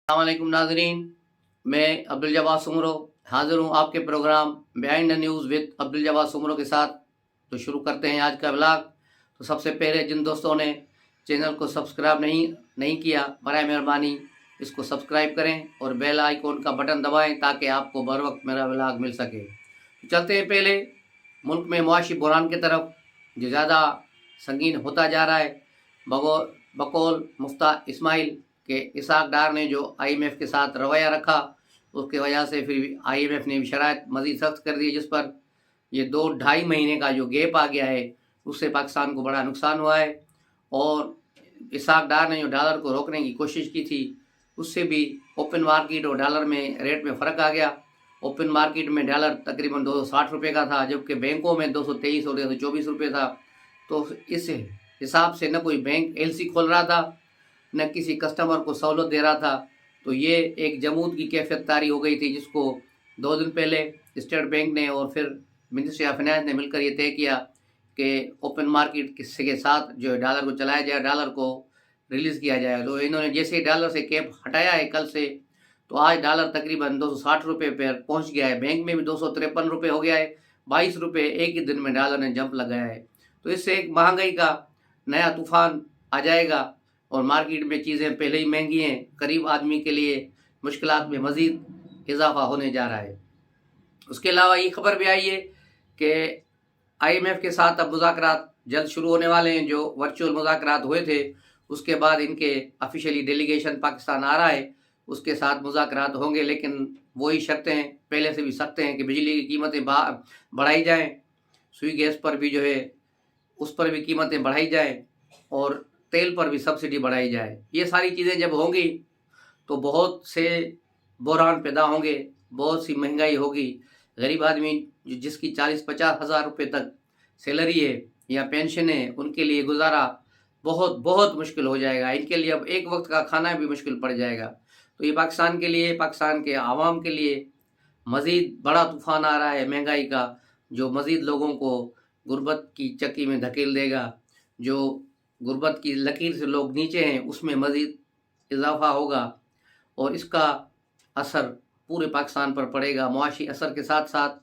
السلام علیکم ناظرین، میں عبدالجواد سمرو حاضر ہوں آپ کے programme behind the news with Abduljawad Samroo کے ساتھ۔ تو شروع کرتے ہیں آج کا ولاگ۔ تو سب سے پہلے جن دوستوں نے چینل کو سبسکرائب نہیں کیا، برائے مہربانی اس کو سبسکرائب کریں اور بیل آئیکن کا بٹن دبائیں تاکہ آپ کو بر وقت میرا ولاگ مل سکے۔ چلتے ہیں پہلے ملک میں معاشی بحران کی طرف، جو زیادہ سنگین ہوتا جا رہا ہے۔ بقول مفتاح اسماعیل کہ اسحاق ڈار نے جو آئی ایم ایف کے ساتھ رویہ رکھا، اس کی وجہ سے پھر آئی ایم ایف نے شرائط مزید سخت کر دی، جس پر یہ 2-2.5 مہینے کا جو گیپ آ گیا ہے، اس سے پاکستان کو بڑا نقصان ہوا ہے۔ اور اسحاق ڈار نے جو ڈالر کو روکنے کی کوشش کی تھی، اس سے بھی اوپن مارکیٹ اور ڈالر میں ریٹ میں فرق آ گیا۔ اوپن مارکیٹ میں ڈالر تقریباً 260 روپے کا تھا، جبکہ بینکوں میں 223 اور 224 روپے تھا۔ تو اس حساب سے نہ کوئی بینک ایل سی کھول رہا تھا، نہ کسی کسٹمر کو سہولت دے رہا تھا۔ تو یہ ایک جمود کی کیفیت طاری ہو گئی تھی، جس کو 2 دن پہلے اسٹیٹ بینک نے اور پھر منسٹری آف فائنانس نے مل کر یہ طے کیا کہ اوپن مارکیٹ کے ساتھ جو ڈالر کو چلایا جائے، ڈالر کو ریلیز کیا جائے۔ تو انہوں نے جیسے ڈالر سے کیپ ہٹایا ہے کل سے، تو آج ڈالر تقریباً 260 روپے پر پہنچ گیا ہے۔ بینک میں بھی 253 روپے ہو گیا ہے۔ 22 روپے ایک ہی دن میں ڈالر نے جمپ لگایا ہے۔ تو اس سے ایک مہنگائی کا نیا طوفان آ جائے گا، اور مارکیٹ میں چیزیں پہلے ہی مہنگی ہیں، غریب آدمی کے لیے مشکلات میں مزید اضافہ ہونے جا رہا ہے۔ اس کے علاوہ یہ خبر بھی آئی ہے کہ آئی ایم ایف کے ساتھ اب مذاکرات جلد شروع ہونے والے ہیں۔ جو ورچوئل مذاکرات ہوئے تھے، اس کے بعد ان کے آفیشیلی ڈیلیگیشن پاکستان آ رہا ہے، اس کے ساتھ مذاکرات ہوں گے، لیکن وہی شرطیں پہلے سے بھی سخت ہیں کہ بجلی کی قیمتیں بڑھائی جائیں، سوئی گیس پر بھی جو ہے اس پر بھی قیمتیں بڑھائی جائیں، اور تیل پر بھی سبسڈی بڑھائی جائے۔ یہ ساری چیزیں جب ہوں گی تو بہت سے بحران پیدا ہوں گے، بہت سی مہنگائی ہوگی۔ غریب آدمی جس کی 40-50 ہزار روپے تک سیلری ہے یا پینشن ہے، ان کے لیے گزارا بہت بہت مشکل ہو جائے گا۔ ان کے لیے اب ایک وقت کا کھانا بھی مشکل پڑ جائے گا۔ تو یہ پاکستان کے لیے، پاکستان کے عوام کے لیے مزید بڑا طوفان آ رہا ہے مہنگائی کا، جو مزید لوگوں کو غربت کی چکی میں دھکیل دے گا۔ جو غربت کی لکیر سے لوگ نیچے ہیں، اس میں مزید اضافہ ہوگا، اور اس کا اثر پورے پاکستان پر پڑے گا۔ معاشی اثر کے ساتھ ساتھ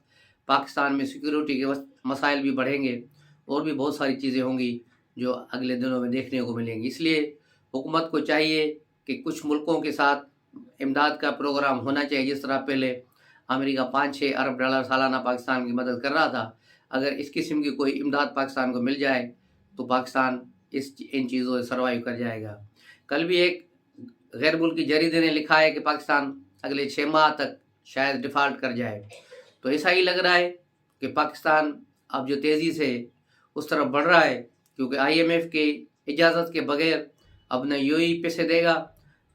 پاکستان میں سیکیورٹی کے مسائل بھی بڑھیں گے، اور بھی بہت ساری چیزیں ہوں گی جو اگلے دنوں میں دیکھنے کو ملیں گی۔ اس لیے حکومت کو چاہیے کہ کچھ ملکوں کے ساتھ امداد کا پروگرام ہونا چاہیے، جس طرح پہلے امریکہ 5-6 ارب ڈالر سالانہ پاکستان کی مدد کر رہا تھا۔ اگر اس قسم کی کوئی امداد پاکستان کو مل جائے تو پاکستان ان چیزوں سے سروائیو کر جائے گا۔ کل بھی ایک غیر ملکی جریدے نے لکھا ہے کہ پاکستان اگلے 6 ماہ تک شاید ڈیفالٹ کر جائے۔ تو ایسا ہی لگ رہا ہے کہ پاکستان اب جو تیزی سے اس طرف بڑھ رہا ہے، کیونکہ آئی ایم ایف کی اجازت کے بغیر اب نہ یو اے ای پیسے دے گا،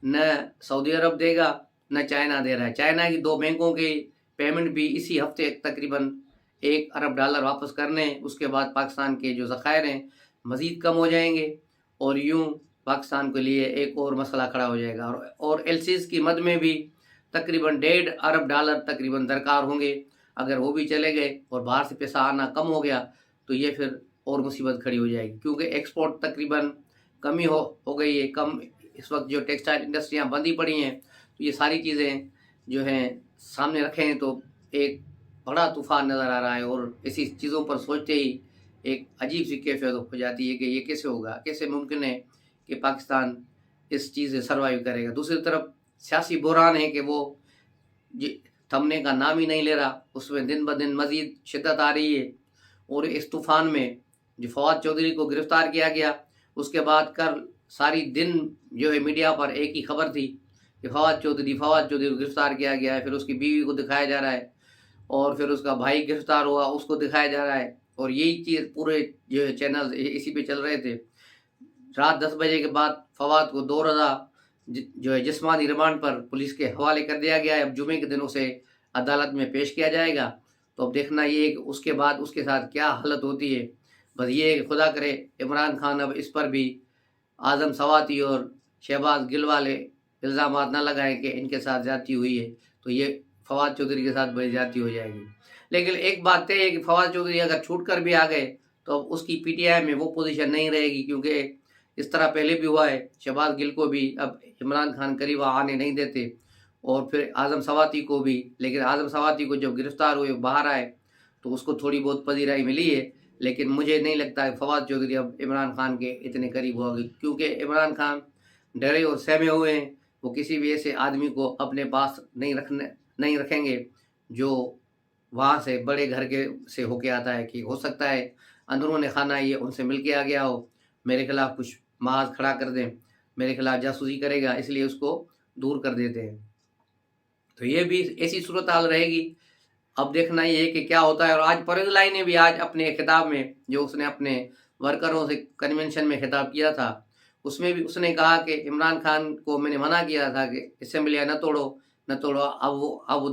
نہ سعودی عرب دے گا، نہ چائنا دے رہا ہے۔ چائنا کی 2 بینکوں کی پیمنٹ بھی اسی ہفتے تقریباً 1 ارب ڈالر واپس کرنے ہیں۔ اس کے بعد پاکستان کے جو ذخائر ہیں مزید کم ہو جائیں گے، اور یوں پاکستان کے لیے ایک اور مسئلہ کھڑا ہو جائے گا۔ اور ایل سیز کی مد میں بھی تقریباً 1.5 ارب ڈالر تقریباً درکار ہوں گے۔ اگر وہ بھی چلے گئے اور باہر سے پیسہ آنا کم ہو گیا تو یہ پھر اور مصیبت کھڑی ہو جائے گی، کیونکہ ایکسپورٹ تقریباً کمی ہو گئی ہے۔ اس وقت جو ٹیکسٹائل انڈسٹریاں بندی پڑی ہیں، تو یہ ساری چیزیں جو ہیں سامنے رکھیں ہیں، تو ایک بڑا طوفان نظر آ رہا ہے، اور اسی چیزوں پر سوچتے ہی ایک عجیب سی کیفیت ہو جاتی ہے کہ یہ کیسے ہوگا، کیسے ممکن ہے کہ پاکستان اس چیز سے سروائیو کرے گا۔ دوسری طرف سیاسی بحران ہے کہ وہ تھمنے کا نام ہی نہیں لے رہا، اس میں دن بدن مزید شدت آ رہی ہے۔ اور اس طوفان میں جو فواد چودھری کو گرفتار کیا گیا، اس کے بعد کل ساری دن جو ہے میڈیا پر ایک ہی خبر تھی کہ فواد چودھری کو گرفتار کیا گیا ہے، پھر اس کی بیوی کو دکھایا جا رہا ہے، اور پھر اس کا بھائی گرفتار ہوا، اس کو دکھایا جا رہا ہے، اور یہی چیز پورے جو ہے چینل اسی پہ چل رہے تھے۔ رات 10 بجے کے بعد فواد کو 2 روزہ جو ہے جسمانی ریمانڈ پر پولیس کے حوالے کر دیا گیا ہے۔ اب جمعے کے دن اسے عدالت میں پیش کیا جائے گا، تو اب دیکھنا یہ ہے کہ اس کے بعد اس کے ساتھ کیا حالت ہوتی ہے۔ بس یہ ہے کہ خدا کرے عمران خان اب اس پر بھی اعظم سواتی اور شہباز گل والے الزامات نہ لگائیں کہ ان کے ساتھ زیادتی ہوئی ہے، تو یہ فواد چودھری کے ساتھ بڑی زیادتی ہو جائے گی۔ لیکن ایک بات طے ہے کہ فواد چودھری اگر چھوٹ کر بھی آ گئے تو اب اس کی پی ٹی آئی میں وہ پوزیشن نہیں رہے گی، کیونکہ اس طرح پہلے بھی ہوا ہے، شہباز گل کو بھی اب عمران خان قریب آنے نہیں دیتے، اور پھر اعظم سواتی کو بھی، لیکن اعظم سواتی کو جب گرفتار ہوئے باہر آئے تو اس کو تھوڑی بہت پذیرائی ملی ہے، لیکن مجھے نہیں لگتا کہ فواد چودھری اب عمران خان کے اتنے قریب ہوگی، کیونکہ عمران خان ڈرے اور سہمے ہوئے ہیں، وہ کسی بھی ایسے آدمی کو اپنے پاس نہیں رکھیں گے جو وہاں سے بڑے گھر کے سے ہو کے آتا ہے، کہ ہو سکتا ہے اندرون خانہ یہ ان سے مل کے آ گیا ہو، میرے خلاف کچھ محاذ کھڑا کر دیں، میرے خلاف جاسوسی کرے گا، اس لیے اس کو دور کر دیتے ہیں۔ تو یہ بھی ایسی صورتحال رہے گی، اب دیکھنا یہ ہے کہ کیا ہوتا ہے۔ اور آج پرویز الہی نے بھی آج اپنے خطاب میں جو اس نے اپنے ورکروں سے کنونشن میں خطاب کیا تھا، اس میں بھی اس نے کہا کہ عمران خان کو میں نے منع کیا تھا کہ اسمبلیاں نہ توڑو، اب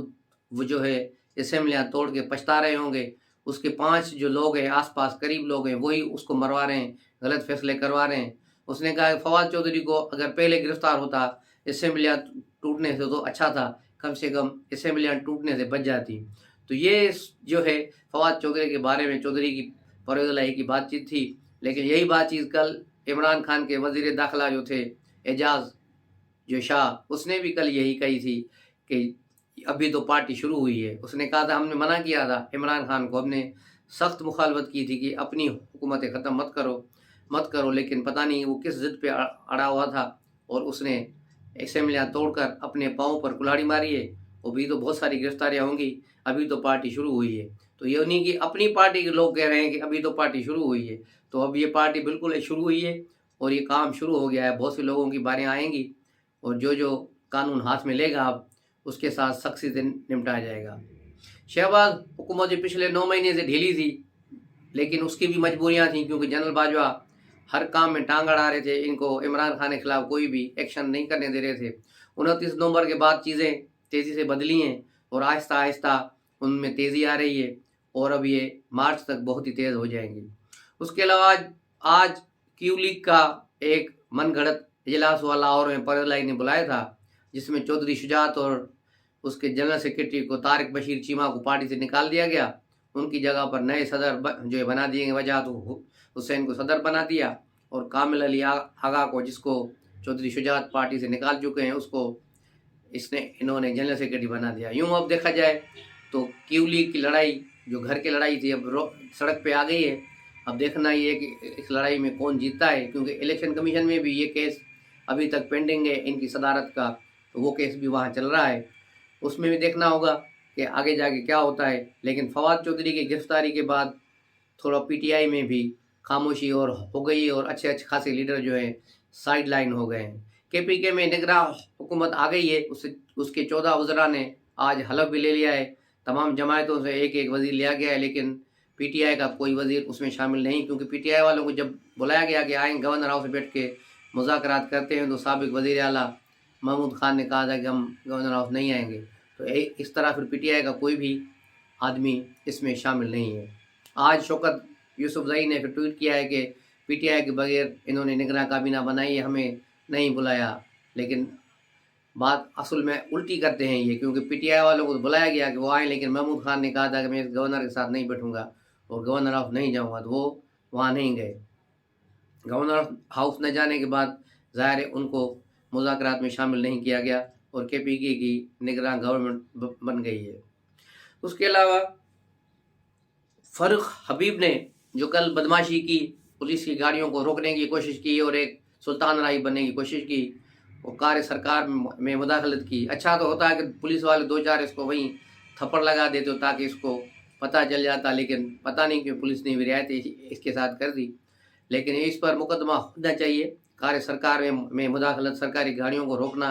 وہ جو ہے اسمبلیاں توڑ کے پچھتا رہے ہوں گے، اس کے 5 جو لوگ ہیں آس پاس قریب لوگ ہیں وہی اس کو مروا رہے ہیں، غلط فیصلے کروا رہے ہیں۔ اس نے کہا کہ فواد چودھری کو اگر پہلے گرفتار ہوتا اسمبلیاں ٹوٹنے سے تو اچھا تھا، کم سے کم اسمبلیاں ٹوٹنے سے بچ جاتی۔ تو یہ جو ہے فواد چودھری کے بارے میں چودھری کی پرویز الہی کی بات چیت تھی، لیکن یہی بات چیت کل عمران خان کے وزیر داخلہ جو تھے اعجاز جو شاہ، اس نے بھی کل یہی کہی تھی کہ ابھی تو پارٹی شروع ہوئی ہے۔ اس نے کہا تھا ہم نے منع کیا تھا عمران خان کو، ہم نے سخت مخالفت کی تھی کہ اپنی حکومتیں ختم مت کرو، لیکن پتہ نہیں وہ کس ضد پہ اڑا ہوا تھا اور اس نے اسمبلیاں توڑ کر اپنے پاؤں پر کلاڑی ماری ہے۔ ابھی تو بہت ساری گرفتاریاں ہوں گی، ابھی تو پارٹی شروع ہوئی ہے۔ تو یہ نہیں کہ اپنی پارٹی کے لوگ کہہ رہے ہیں کہ ابھی تو پارٹی شروع ہوئی ہے، تو اب یہ پارٹی بالکل شروع ہوئی ہے اور یہ کام شروع ہو گیا ہے، بہت سے لوگوں کی باریں آئیں گی اور جو قانون ہاتھ میں لے گا اب اس کے ساتھ سختی سے نمٹا جائے گا۔ شہباز حکومت پچھلے 9 مہینے سے ڈھیلی تھی، لیکن اس کی بھی مجبوریاں تھیں، کیونکہ جنرل باجوہ ہر کام میں ٹانگ اڑا رہے تھے، ان کو عمران خان کے خلاف کوئی بھی ایکشن نہیں کرنے دے رہے تھے۔ 29 نومبر کے بعد چیزیں تیزی سے بدلی ہیں اور آہستہ آہستہ ان میں تیزی آ رہی ہے، اور اب یہ مارچ تک بہت ہی تیز ہو جائیں گی۔ اس کے علاوہ آج کیو لیگ کا ایک من گھڑت اجلاس ہوا لاہور میں، پرویز الہی نے بلایا تھا، جس میں چودھری شجاعت اور اس کے جنرل سیکرٹری کو طارق بشیر چیمہ کو پارٹی سے نکال دیا گیا، ان کی جگہ پر نئے صدر جو بنا دیے گئے، وجاہت حسین کو صدر بنا دیا، اور کامل علی آغا کو، جس کو چودھری شجاعت پارٹی سے نکال چکے ہیں، اس کو انہوں نے جنرل سیکرٹری بنا دیا۔ یوں اب دیکھا جائے تو کیو لیگ کی لڑائی جو گھر کی لڑائی تھی اب سڑک پہ آ گئی ہے۔ اب دیکھنا یہ ہے کہ اس لڑائی میں کون جیتتا ہے، کیونکہ الیکشن کمیشن میں بھی یہ کیس ابھی تک پینڈنگ ہے ان کی صدارت کا، تو وہ کیس بھی وہاں چل رہا ہے، اس میں بھی دیکھنا ہوگا کہ آگے جا کے کیا ہوتا ہے۔ لیکن فواد چودھری کی گرفتاری کے بعد تھوڑا پی ٹی آئی میں بھی خاموشی اور ہو گئی، اور اچھے خاصے لیڈر جو ہیں سائیڈ لائن ہو گئے ہیں۔ کے پی کے میں نگراں حکومت آ گئی ہے، اس کے 14 وزراء نے آج حلف بھی لے لیا ہے، تمام جماعتوں سے ایک وزیر لیا گیا ہے، لیکن پی ٹی آئی کا کوئی وزیر اس میں شامل نہیں، کیونکہ پی ٹی آئی والوں کو جب بلایا گیا کہ آئیں گورنر ہاؤس سے بیٹھ کے مذاکرات کرتے ہیں، تو سابق وزیر اعلیٰ محمود خان نے کہا تھا کہ ہم گورنر ہاؤس نہیں آئیں گے، تو اس طرح پھر پی ٹی آئی کا کوئی بھی آدمی اس میں شامل نہیں ہے۔ آج شوکت یوسف زئی نے پھر ٹویٹ کیا ہے کہ پی ٹی آئی کے بغیر انہوں نے نگراں کابینہ بنائی ہے، ہمیں نہیں بلایا، لیکن بات اصل میں الٹی کرتے ہیں یہ، کیونکہ پی ٹی آئی والوں کو بلایا گیا کہ وہ آئیں، لیکن محمود خان نے کہا تھا کہ میں اس گورنر کے ساتھ نہیں بیٹھوں گا اور گورنر ہاؤس نہیں جاؤں گا، تو وہ وہاں نہیں گئے۔ گورنر ہاؤس نہ جانے کے بعد ظاہر ہے ان کو مذاکرات میں شامل نہیں کیا گیا، اور کے پی کے کی نگراں گورنمنٹ بن گئی ہے۔ اس کے علاوہ فرق حبیب نے جو کل بدماشی کی، پولیس کی گاڑیوں کو روکنے کی کوشش کی اور ایک سلطان رائی بننے کی کوشش کی، اور کار سرکار میں مداخلت کی۔ اچھا تو ہوتا ہے کہ پولیس والے 2-4 اس کو وہیں تھپڑ لگا دیتے تاکہ اس کو پتہ چل جاتا، لیکن پتہ نہیں کہ پولیس نے بھی رعایت اس کے ساتھ کر دی، لیکن اس پر مقدمہ ہونا چاہیے۔ کار سرکار میں مداخلت، سرکاری گاڑیوں کو روکنا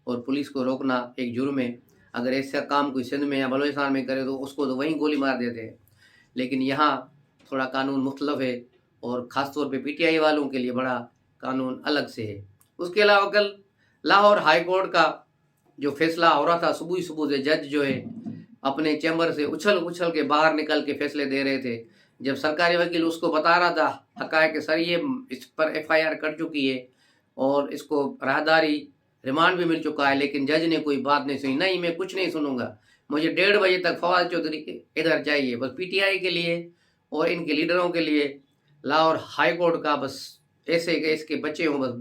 اور پولیس کو روکنا ایک جرم ہے۔ اگر ایسا کام کوئی سندھ میں یا بلوچستان میں کرے تو اس کو تو وہیں گولی مار دیتے ہیں، لیکن یہاں تھوڑا قانون مختلف ہے، اور خاص طور پہ پی ٹی آئی والوں کے لیے بڑا قانون الگ سے ہے۔ اس کے علاوہ کل لاہور ہائی کورٹ کا جو فیصلہ ہو رہا تھا، صبح سے جج جو ہے اپنے چیمبر سے اچھل کے باہر نکل کے فیصلے دے رہے تھے، جب سرکاری وکیل اس کو بتا رہا تھا حقائق کہ سر یہ اس پر ایف آئی آر کٹ چکی ہے اور اس کو راہداری ریمانڈ بھی مل چکا ہے، لیکن جج نے کوئی بات نہیں سنی، نہیں میں کچھ نہیں سنوں گا، مجھے 1:30 بجے تک فواد چودھری ادھر چاہیے۔ بس پی ٹی آئی کے لیے اور ان کے لیڈروں کے لیے لاہور ہائی کورٹ کا بس ایسے کہ اس کے بچے ہوں، بس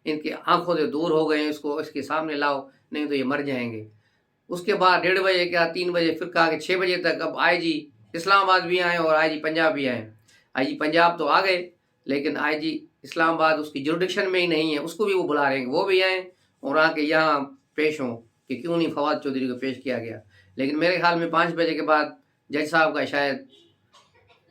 ان کی آنکھوں سے دور ہو گئے ہیں، اس کو اس کے سامنے لاؤ، نہیں تو یہ مر جائیں گے۔ اس کے بعد 1:30 بجے کیا 3 بجے پھر کہا کہ 6 بجے تک اب آئی جی اسلام آباد بھی آئے اور آئی جی پنجاب بھی آئے۔ آئی جی پنجاب تو آ گئے، لیکن آئی جی اسلام آباد اس کی جوریڈکشن میں ہی نہیں ہے، اس کو بھی وہ بلا رہے ہیں کہ وہ بھی آئیں اور آ کے یہاں پیش ہوں کہ کیوں نہیں فواد چودھری کو پیش کیا گیا۔ لیکن میرے خیال میں 5 بجے کے بعد جج صاحب کا شاید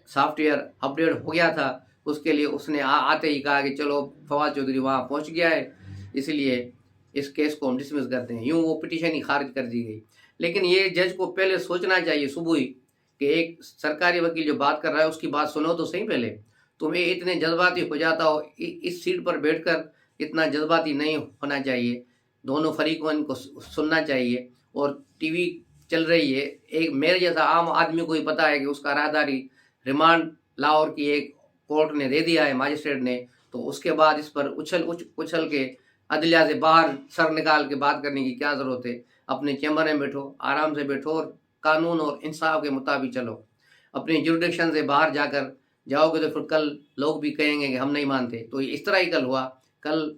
سافٹ ویئر اپڈیٹ ہو گیا تھا، اس کے لیے اس نے آتے ہی کہا کہ چلو فواد چودھری وہاں پہنچ گیا ہے، اس لیے اس کیس کو ہم ڈسمس کرتے ہیں، یوں وہ پٹیشن ہی خارج کر دی گئی۔ لیکن یہ جج کو پہلے سوچنا چاہیے صبح ہی کہ ایک سرکاری وکیل جو بات کر رہا ہے اس کی بات سنو تو صحیح پہلے۔ تمہیں اتنے جذباتی ہو جاتا ہو، اس سیٹ پر بیٹھ کر اتنا جذباتی نہیں ہونا چاہیے، دونوں فریقوں کو سننا چاہیے۔ اور ٹی وی چل رہی ہے، ایک میرے جیسا عام آدمی کو ہی پتا ہے کہ اس کا راہداری ریمانڈ لاہور کی ایک کورٹ نے دے دیا ہے، ماجسٹریٹ نے، تو اس کے بعد اس پر اچھل کے عدلیہ سے باہر سر نکال کے بات کرنے کی کیا ضرورت ہے؟ اپنے چیمبر میں بیٹھو، آرام سے بیٹھو اور قانون اور انصاف کے مطابق چلو۔ اپنی جوریڈکشن سے باہر جا کر جاؤ گے تو پھر کل لوگ بھی کہیں گے کہ ہم نہیں مانتے۔ تو اس طرح ہی کل ہوا۔ کل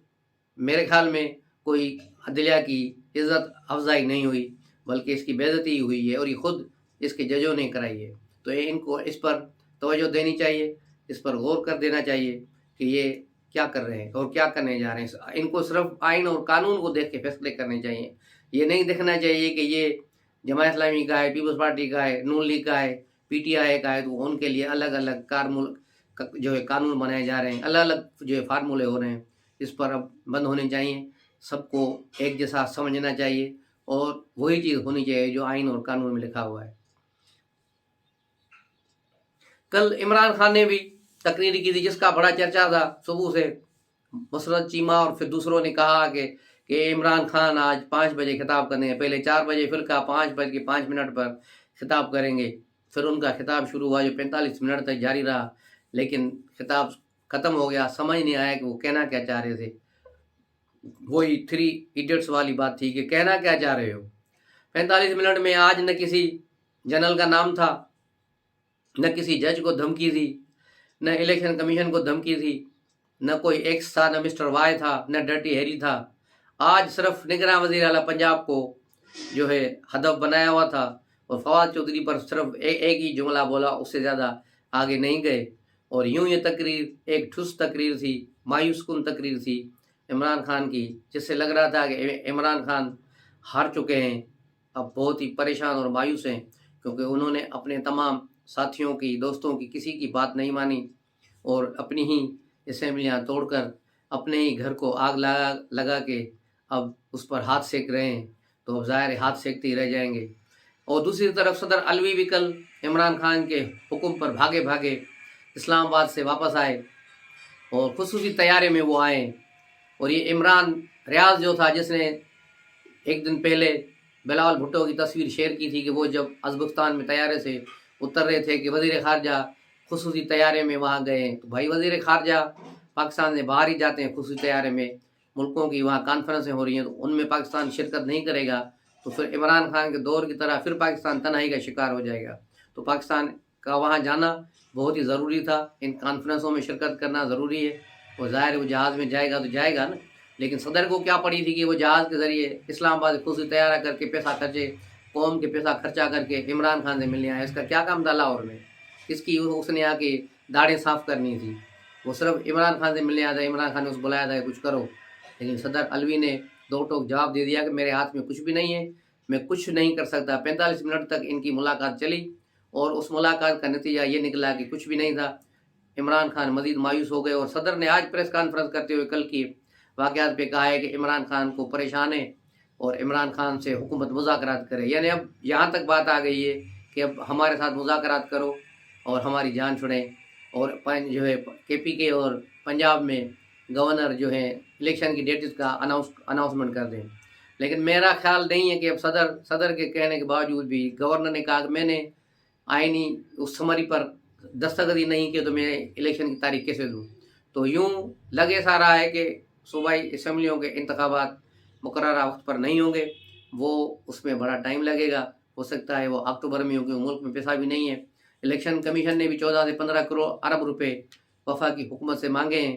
میرے خیال میں کوئی عدلیہ کی عزت افزائی نہیں ہوئی، بلکہ اس کی بے عزتی ہی ہوئی ہے، اور یہ خود اس کے ججوں نے کرائی ہے۔ تو ان کو اس پر توجہ دینی چاہیے، اس پر غور کر دینا چاہیے کہ یہ کیا کر رہے ہیں اور کیا کرنے جا رہے ہیں۔ ان کو صرف آئین اور قانون کو دیکھ کے فیصلے کرنے چاہیے، یہ نہیں دیکھنا چاہیے کہ یہ جماعت اسلامی کا ہے، پیپلز پارٹی کا ہے، نون لیگ کا ہے، پی ٹی آئی کا ہے، تو ان کے لیے الگ الگ جو ہے قانون بنائے جا رہے ہیں، الگ الگ جو ہے فارمولے ہو رہے ہیں۔ اس پر اب بند ہونے چاہیے، سب کو ایک جیسا سمجھنا چاہیے اور وہی چیز ہونی چاہیے جو آئین اور قانون میں لکھا ہوا ہے۔ کل عمران خان نے بھی تقریر کی تھی جس کا بڑا چرچا تھا صبح سے، مسرت چیمہ اور پھر دوسروں نے کہا کہ عمران خان آج 5 بجے خطاب کریں گے، پہلے 4 بجے پھر کہا 5:05 پر خطاب کریں گے، پھر ان کا خطاب شروع ہوا جو 45 منٹ تک جاری رہا، لیکن خطاب ختم ہو گیا، سمجھ نہیں آیا کہ وہ کہنا کیا چاہ رہے تھے۔ وہی 3 ایڈیٹس والی بات تھی کہ کہنا کیا چاہ رہے ہو۔ 45 منٹ میں آج نہ کسی جنرل کا نام تھا، نہ کسی جج کو دھمکی تھی، نہ الیکشن کمیشن کو دھمکی تھی، نہ کوئی ایکس تھا، نہ مسٹر وائی تھا، نہ ڈرٹی ہیری تھا۔ آج صرف نگراں وزیر اعلیٰ پنجاب کو جو ہے ہدف بنایا ہوا تھا، اور فواد چودھری پر صرف ایک ہی جملہ بولا، اس سے زیادہ آگے نہیں گئے۔ اور یوں یہ تقریر ایک ٹھوس تقریر تھی، مایوس کن تقریر تھی عمران خان کی، جس سے لگ رہا تھا کہ عمران خان ہار چکے ہیں، اب بہت ہی پریشان اور مایوس ہیں، کیونکہ انہوں نے اپنے تمام ساتھیوں کی، دوستوں کی، کسی کی بات نہیں مانی اور اپنی ہی اسمبلیاں توڑ کر اپنے ہی گھر کو آگ لگا کے اب اس پر ہاتھ سینک رہے ہیں، تو اب ظاہر ہاتھ سینکتے ہی رہ جائیں گے۔ اور دوسری طرف صدر علوی بھی کل عمران خان کے حکم پر بھاگے بھاگے اسلام آباد سے واپس آئے، اور خصوصی طیارے میں وہ آئے۔ اور یہ عمران ریاض جو تھا، جس نے ایک دن پہلے بلاول بھٹو کی تصویر شیئر کی تھی کہ وہ جب ازبکستان میں طیارے سے اتر رہے تھے کہ وزیر خارجہ خصوصی طیارے میں وہاں گئے ہیں، تو بھائی وزیر خارجہ پاکستان سے باہر ہی جاتے ہیں خصوصی طیارے میں، ملکوں کی وہاں کانفرنسیں ہو رہی ہیں تو ان میں پاکستان شرکت نہیں کرے گا، تو پھر عمران خان کے دور کی طرح پھر پاکستان تنہائی کا شکار ہو جائے گا۔ تو پاکستان کا وہاں جانا بہت ہی ضروری تھا، ان کانفرنسوں میں شرکت کرنا ضروری ہے، اور ظاہر وہ جہاز میں جائے گا تو جائے گا نا۔ لیکن صدر کو کیا پڑی تھی کہ وہ جہاز کے ذریعے اسلام آباد خصوصی طیارہ کر کے پیسہ خرچے، قوم کے پیسہ خرچہ کر کے عمران خان سے ملنے آیا۔ اس کا کیا کام تھا لاہور میں؟ اس کی اس نے آ کے داڑھیں صاف کرنی تھی، وہ صرف عمران خان سے ملنے آیا تھا، عمران خان نے اس کو بلایا تھا کہ کچھ کرو، لیکن صدر علوی نے 2 ٹوک جواب دے دیا کہ میرے ہاتھ میں کچھ بھی نہیں ہے، میں کچھ نہیں کر سکتا۔ 45 منٹ تک ان کی ملاقات چلی اور اس ملاقات کا نتیجہ یہ نکلا کہ کچھ بھی نہیں تھا۔ عمران خان مزید مایوس ہو گئے، اور صدر نے آج پریس کانفرنس کرتے ہوئے کل کی واقعات پہ کہا ہے کہ عمران خان کو پریشان ہے اور عمران خان سے حکومت مذاکرات کرے، یعنی اب یہاں تک بات آ گئی ہے کہ اب ہمارے ساتھ مذاکرات کرو اور ہماری جان چھڑیں، اور جو ہے KPK اور پنجاب میں گورنر جو ہے الیکشن کی ڈیٹس کا اناؤنسمنٹ کر دیں۔ لیکن میرا خیال نہیں ہے کہ اب صدر کے کہنے کے باوجود بھی گورنر نے کہا کہ میں نے آئینی اس سمری پر دستخط ہی نہیں کیے تو میں الیکشن کی تاریخ کیسے دوں؟ تو یوں لگے سا رہا ہے کہ صوبائی اسمبلیوں کے انتخابات مقررہ وقت پر نہیں ہوں گے، وہ اس میں بڑا ٹائم لگے گا، ہو سکتا ہے وہ اکتوبر میں ہو، کیونکہ ملک میں پیسہ بھی نہیں ہے۔ الیکشن کمیشن نے بھی 14 سے 15 کروڑ ارب روپے وفاقی حکومت سے مانگے ہیں،